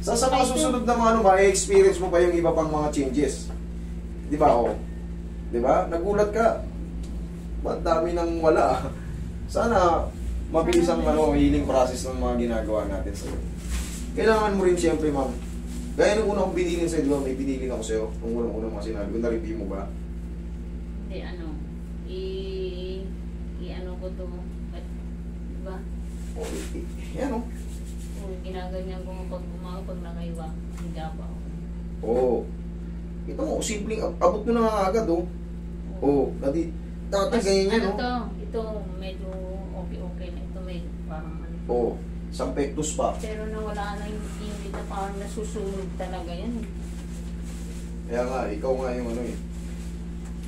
Sa mga susunod na mga ano, ma-experience mo pa yung iba pang mga changes. Di ba? Oh. Di ba? Nagulat ka. Ba't dami nang wala? Sana mabilis ang ano, healing process ng mga ginagawa natin sa'yo. Kailangan mo rin siyempre, ma'am. Gaya nung una kong binilin sa'yo, di ba? May binilin ako sa'yo. Nung unang-unang mga sinabi ko, na-review mo ba? Hindi, ano, i-ano ko to, di ba? O, yan o. Ginaganyan ko pag bumaga, pag nakaiwa, higa pa ako. Oo. Ito mo, simpleng, abot mo na nga agad, oh. Oo, dati ganyan yan, ano oh. to, ito medyo okay na, ito medyo parang ano. Oo, sampectus pa. Pero nawala na yung init na parang nasusunog talaga yan. Kaya nga, ikaw nga yung ano eh.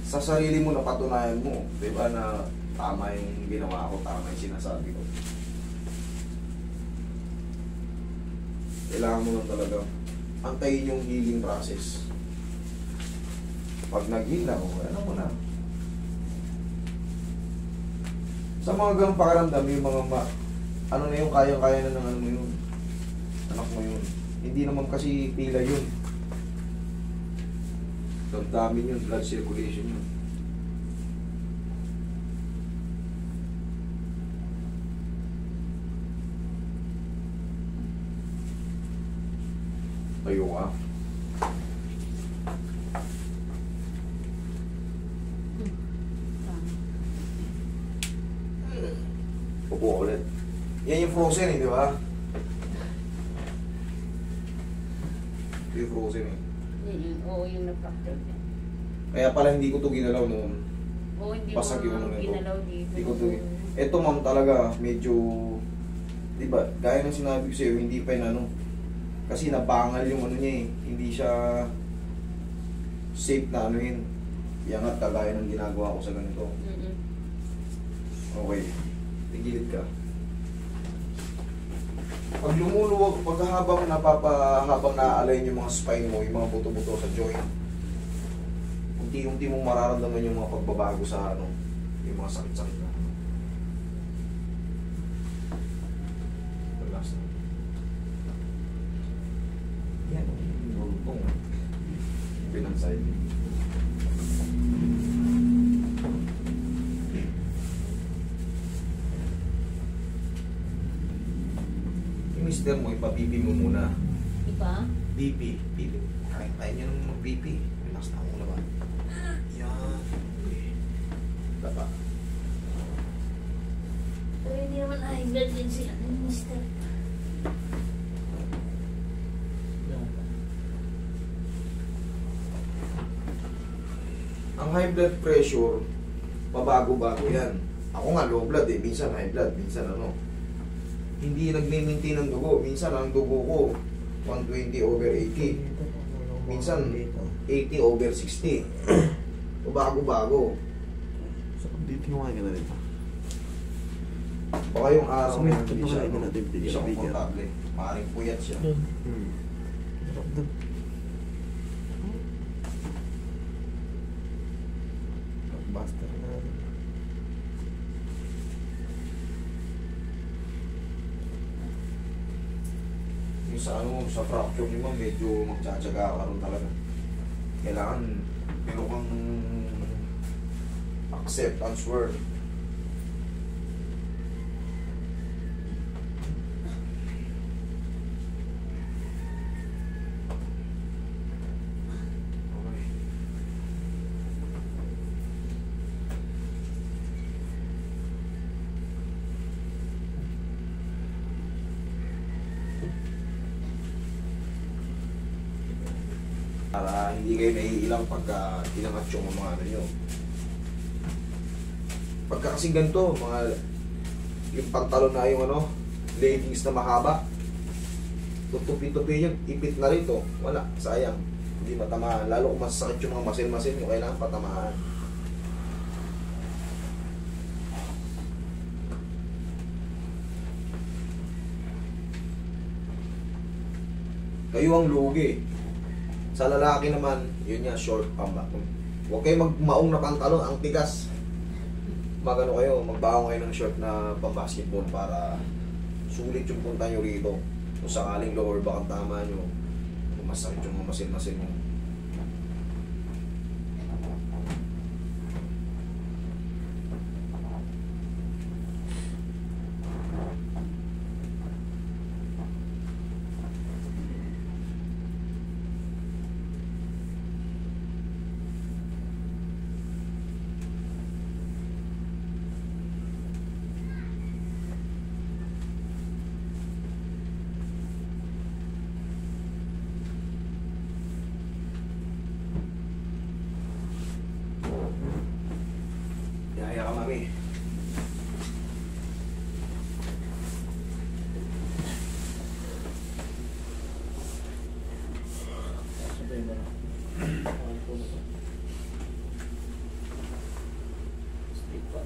Sa sarili mo napatunayan mo, di ba, na tama yung ginawa ko, tama yung sinasabi ko. Kailangan mo lang talaga antayin yung healing process. Pag nag-heal na, ano mo na. Sa mga ganong pakaramdam, yung mga ano na yung kayang-kaya na ng ano mo yun. Anak mo yun. Hindi naman kasi pila yun. Damdamin yun, blood circulation yun. Tayo ka. Upo ulit. Yan yung frozen eh, di ba? Ito yung frozen eh. Oo, yung na-fracture niya. Kaya pala hindi ko to ginalaw noon. Oo, hindi Pasag yung ano mo nito. ginalaw dito. Hindi ko to. Ito ma'am talaga, medyo, di ba, gaya ng sinabi ko sa'yo, hindi pa yun ano. Kasi nabangal yung ano niya eh. Hindi siya safe na ano yun. Iangat kagaya ng ginagawa ko sa ganito. Okay. Tigilid ka. Pag lumuluwag, pag habang naaalay yung mga spine mo, yung mga buto-buto sa joint, unti-unti mong mararamdaman yung mga pagbabago sa ano, yung mga sakit-sakit na. Relax na. Yan, yung bultong. Pinanside. Mister mo, ipa-BP mo muna. Ipa? BP. Kaya niya naman mag-BP. Relax na ako na ba? Yan. Okay. Tapa. Pero hindi naman high blood din si Mister. Ang high blood pressure, pabago-bago yan. Ako nga low blood eh. Minsan high blood, minsan ano. Hindi nagme-maintain ng dugo. Minsan ang dugo ko 120/80. Minsan 80/60. Bago-bago. So, dito mo nga na dito. Baka yung araw So, na ito hindi siya, natin hindi video. siya komportable. Maaaring puyat siya. Sarap doon. Buster na. Yung sa ano, sa fracture niyo medyo magtsatsaga ka rin talaga. Kailangan meron kang acceptance word. Okay. Para hindi kayo naiilang pagka inangat yung mga ano nyo. Pagka kasi ganito, yung pantalon na yung ano, leggings na mahaba, tutupi-tupi yun, ipit na rito, wala, sayang, hindi matamaan. Lalo kung masakit yung mga masin-masin nyo, kailangan patamaan. Kayo ang lugi. Sa lalaki naman, yun nga, short pamba. Huwag kayo magmaong na pantalon, ang tigas. Magano kayo, magbaong kayo ng short na pang-basketball para sulit yung punta nyo rito. Kung sakaling lower back ang tama nyo, kung masakit yung mga masil-masil mo. Yaya ka, mami. Sabay mo na. Straight pa.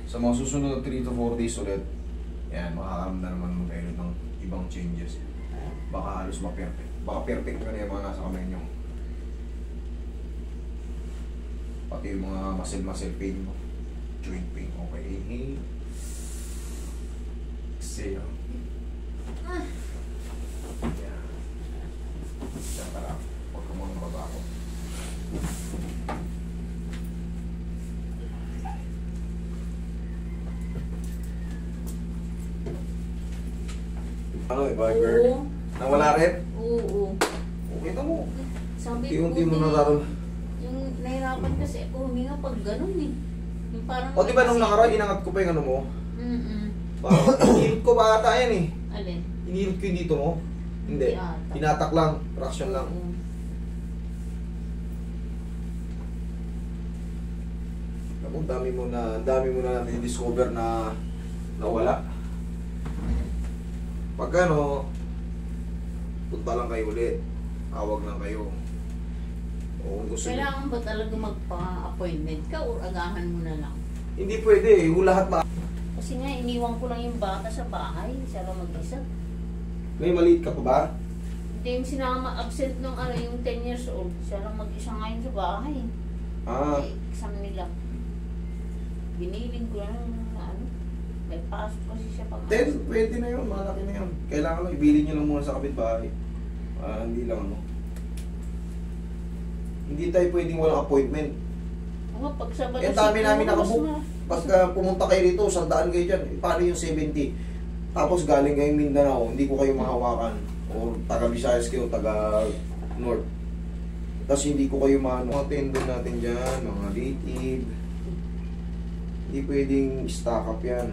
Sa mga susunod na 3 to 4 days ulit, yan, makakaramdam naman mo kayo ng ibang changes. Baka halos ma-perfect. Baka perfect ka na yung mga nasa kamay nyo. Pati yung mga muscle pain mo. Joint pain. Okay, inhale. Exhale. Yan. Diyan ka lang. Huwag ka muna mabago. Ano eh, Viber? Oo. Nawala rin? Oo. Kita mo. Sabi ko, Unti-unti mo eh, nararamdaman. yung nahirapan kasi ako huminga pag ganun eh. Yung parang... O diba nung nakaraan, inangat ko pa yung ano mo? Parang inilot ko ba ata yan eh? Alin? Inilot ko yung dito mo? Hindi. Hindi ata. Tinatak lang. Traction lang. Oo. Alam mo, dami mo na discover na nawala. Pag ano, punta lang kayo ulit. Tawag lang kayo. O kung gusto niyo. Kailangan ba talaga magpa-appointment ka o agahan mo na lang? Hindi pwede eh. Yung lahat Kasi nga, iniwan ko lang yung bata sa bahay. Siya lang mag-isa. May maliit ka pa ba? Hindi yung sinama, absent nung ano, yung 10 years old. Siya lang mag-isa ngayon sa bahay. Ah. Eh, exam nila. Biniling ko lang na ano. May pasok kasi siya pang... 10, pwede na yun. Malaki na yun. Kailangan lang, ibilin nyo lang muna sa kapitbahay. Hindi lang ano. Hindi tayo pwedeng walang appointment. Nga, pag Sabado... Eh, dami namin siguro, nakabook. mas na- Pagka pumunta kayo rito, 100 kayo dyan. Eh, paano yung 70? Tapos galing kayong Mindanao, hindi ko kayo mahawakan. O taga Visayas kayo, taga North. Tapos hindi ko kayo maano. Mga tendon natin dyan, mga litid. Hindi pwedeng stack up yan.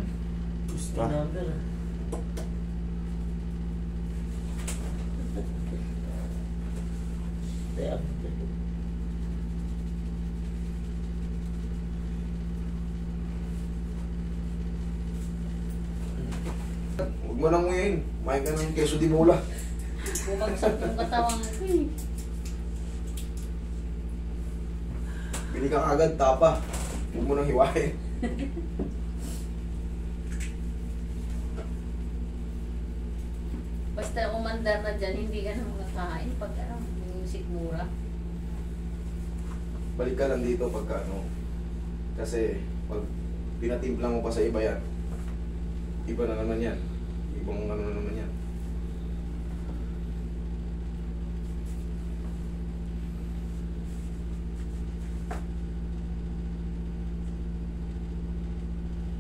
Gusto na. Huwag mo lang ngayon. Kumain ka ng keso di mola. Bumagsak yung katawan ko eh. Bili ka agad, tapa. Huwag mo nang hiwain. Basta umandar na dyan, hindi ka na makakain pag ano, yung sikmura. Balik ka lang dito pagka ano. Kasi pag pinatimpla mo pa sa iba yan, iba na naman yan. Ibang ano na naman yan.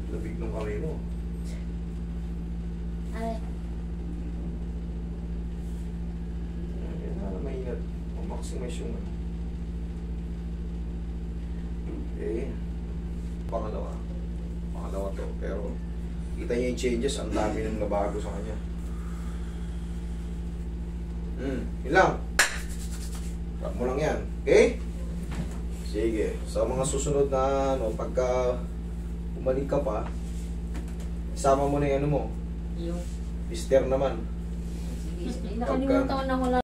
Labig ng kamay mo. Ay, Yan na, maingat. Maximize yung ano. Okay. Pangalawa to. Pero kita niya yung changes, ang dami nang nabago sa kanya. Yun lang. Tap mo lang yan. Okay? Sige. Sa mga susunod na ano, pagka bumalik ka pa, isama mo na yung ano mo. yung... Mister naman. Sige, nakalimutan ko na wala.